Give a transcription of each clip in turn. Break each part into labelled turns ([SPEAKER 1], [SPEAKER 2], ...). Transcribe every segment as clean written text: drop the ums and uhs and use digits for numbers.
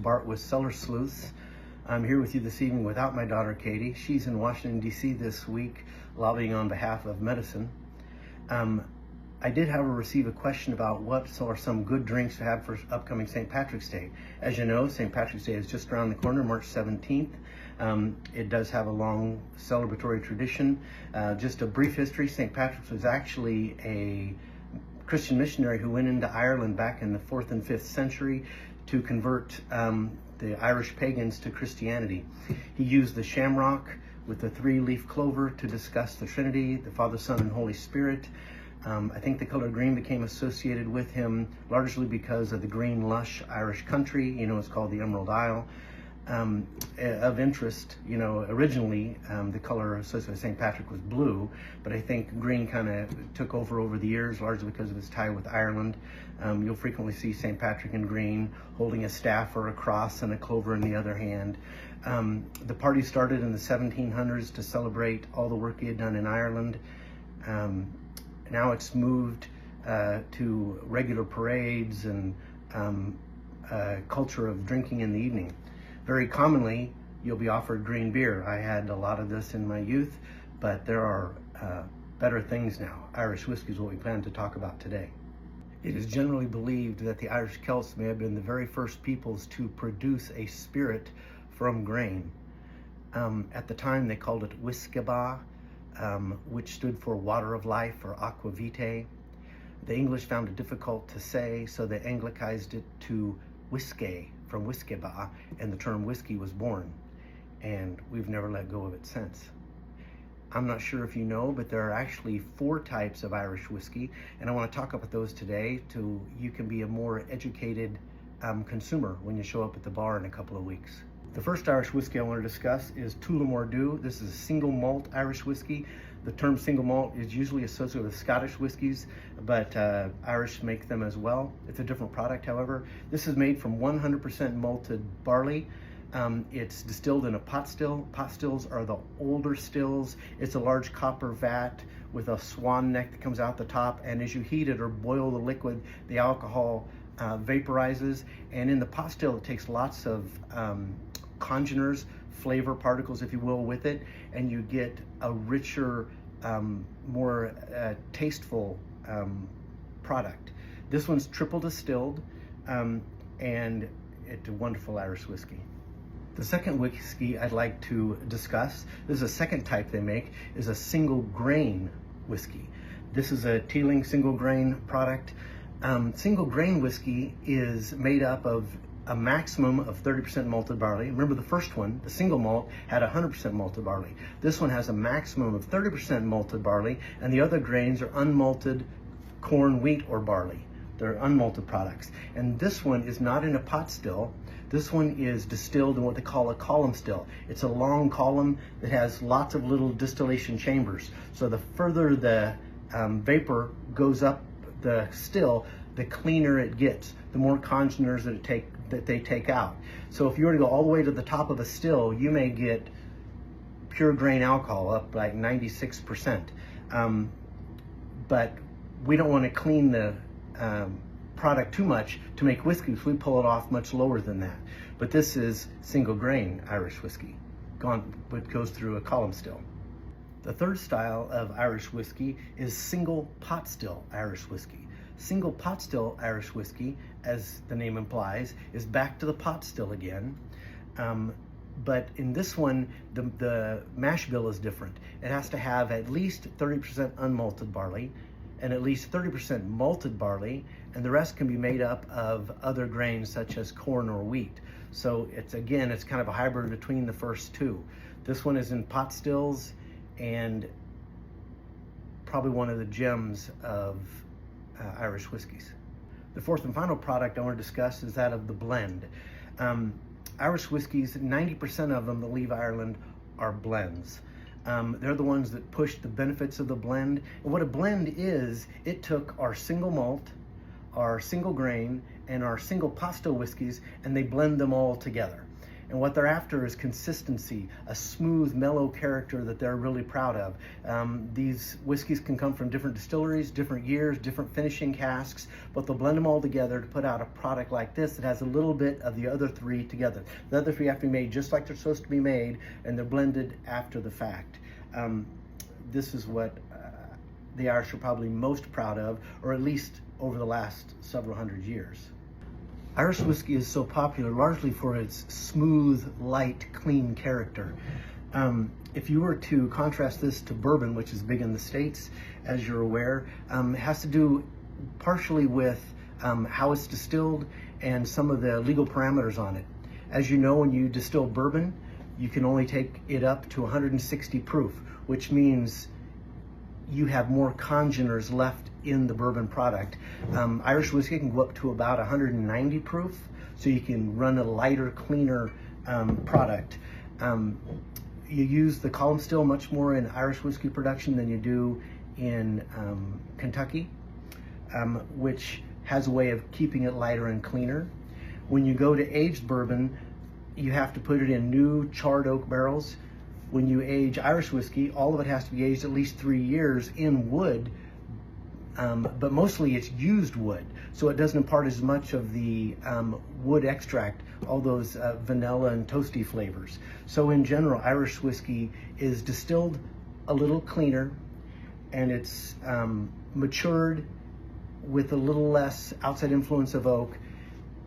[SPEAKER 1] Bart with Cellar Sleuths. I'm here with you this evening without my daughter Katie. She's in Washington, D.C. this week, lobbying on behalf of medicine. I did, however, receive a question about what are some good drinks to have for upcoming St. Patrick's Day. As you know, St. Patrick's Day is just around the corner, March 17th. It does have a long celebratory tradition. Just a brief history, St. Patrick's was actually a Christian missionary who went into Ireland back in the 4th and 5th century to convert the Irish pagans to Christianity. He used the shamrock with the 3-leaf clover to discuss the Trinity, the Father, Son, and Holy Spirit. I think the color green became associated with him largely because of the green, lush Irish country. You know, it's called the Emerald Isle. Of interest, you know, originally the color associated with St. Patrick was blue, but I think green kind of took over the years, largely because of his tie with Ireland. You'll frequently see St. Patrick in green, holding a staff or a cross and a clover in the other hand. The party started in the 1700s to celebrate all the work he had done in Ireland. Now it's moved to regular parades and culture of drinking in the evening. Very commonly, you'll be offered green beer. I had a lot of this in my youth, but there are better things now. Irish whiskey is what we plan to talk about today. It is generally believed that the Irish Celts may have been the very first peoples to produce a spirit from grain. At the time, they called it whiskaba, which stood for water of life or aqua vitae. The English found it difficult to say, so they anglicized it to whiskey, from whiskeba, and the term whiskey was born, and we've never let go of it since. I'm not sure if you know, but there are actually 4 types of Irish whiskey, and I want to talk about those today so you can be a more educated consumer when you show up at the bar in a couple of weeks. The first Irish whiskey I want to discuss is Tullamore Dew. This is a single malt Irish whiskey. The term single malt is usually associated with Scottish whiskeys, but Irish make them as well. It's a different product, however. This is made from 100% malted barley. It's distilled in a pot still. Pot stills are the older stills. It's a large copper vat with a swan neck that comes out the top, and as you heat it or boil the liquid, the alcohol vaporizes, and in the pot still it takes lots of congeners, flavor particles, if you will, with it, and you get a richer, more tasteful product. This one's triple distilled, and it's a wonderful Irish whiskey. The second whiskey I'd like to discuss, this is a second type they make, is a single grain whiskey. This is a Teeling single grain product. Single grain whiskey is made up of a maximum of 30% malted barley. Remember the first one, the single malt, had 100% malted barley. This one has a maximum of 30% malted barley, and the other grains are unmalted corn, wheat, or barley. They're unmalted products. And this one is not in a pot still. This one is distilled in what they call a column still. It's a long column that has lots of little distillation chambers. So the further the vapor goes up the still, the cleaner it gets, the more congeners that they take out. So if you were to go all the way to the top of a still, you may get pure grain alcohol up like 96%. But we don't want to clean the product too much to make whiskey, so we pull it off much lower than that. But this is single grain Irish whiskey, but goes through a column still. The third style of Irish whiskey is single pot still Irish whiskey. Single pot still Irish whiskey, as the name implies, is back to the pot still again. But in this one, the mash bill is different. It has to have at least 30% unmalted barley and at least 30% malted barley, and the rest can be made up of other grains such as corn or wheat. So it's kind of a hybrid between the first two. This one is in pot stills and probably one of the gems of Irish whiskeys. The fourth and final product I want to discuss is that of the blend. Irish whiskeys, 90% of them that leave Ireland are blends. They're the ones that push the benefits of the blend. And what a blend is, it took our single malt, our single grain, and our single pot still whiskeys, and they blend them all together. And what they're after is consistency, a smooth, mellow character that they're really proud of. These whiskeys can come from different distilleries, different years, different finishing casks, but they'll blend them all together to put out a product like this that has a little bit of the other three together. The other three have to be made just like they're supposed to be made, and they're blended after the fact. This is what the Irish are probably most proud of, or at least over the last several hundred years. Irish whiskey is so popular largely for its smooth, light, clean character. If you were to contrast this to bourbon, which is big in the States, as you're aware, it has to do partially with how it's distilled and some of the legal parameters on it. As you know, when you distill bourbon, you can only take it up to 160 proof, which means you have more congeners left in the bourbon product. Irish whiskey can go up to about 190 proof, so you can run a lighter, cleaner product. You use the column still much more in Irish whiskey production than you do in Kentucky, which has a way of keeping it lighter and cleaner. When you go to aged bourbon, you have to put it in new charred oak barrels. When you age Irish whiskey, all of it has to be aged at least 3 years in wood, but mostly it's used wood, so it doesn't impart as much of the wood extract, all those vanilla and toasty flavors. So in general, Irish whiskey is distilled a little cleaner, and it's matured with a little less outside influence of oak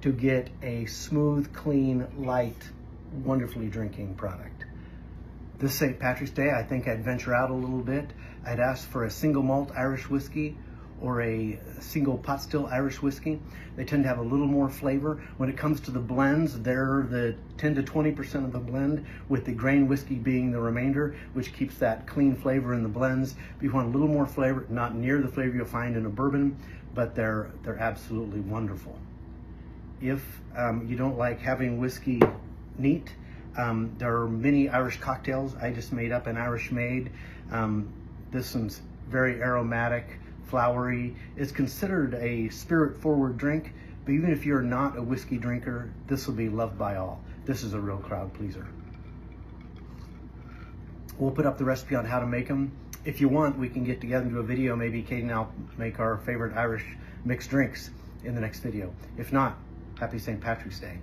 [SPEAKER 1] to get a smooth, clean, light, wonderfully drinking product. This St. Patrick's Day, I think I'd venture out a little bit. I'd ask for a single malt Irish whiskey or a single pot still Irish whiskey. They tend to have a little more flavor. When it comes to the blends, they're the 10 to 20% of the blend, with the grain whiskey being the remainder, which keeps that clean flavor in the blends. If you want a little more flavor, not near the flavor you'll find in a bourbon, but they're absolutely wonderful. If you don't like having whiskey neat, there are many Irish cocktails. I just made up an Irish Maid. This one's very aromatic, flowery. It's considered a spirit-forward drink, but even if you're not a whiskey drinker, this will be loved by all. This is a real crowd pleaser. We'll put up the recipe on how to make them. If you want, we can get together and do a video. Maybe Kate and I'll make our favorite Irish mixed drinks in the next video. If not, happy St. Patrick's Day.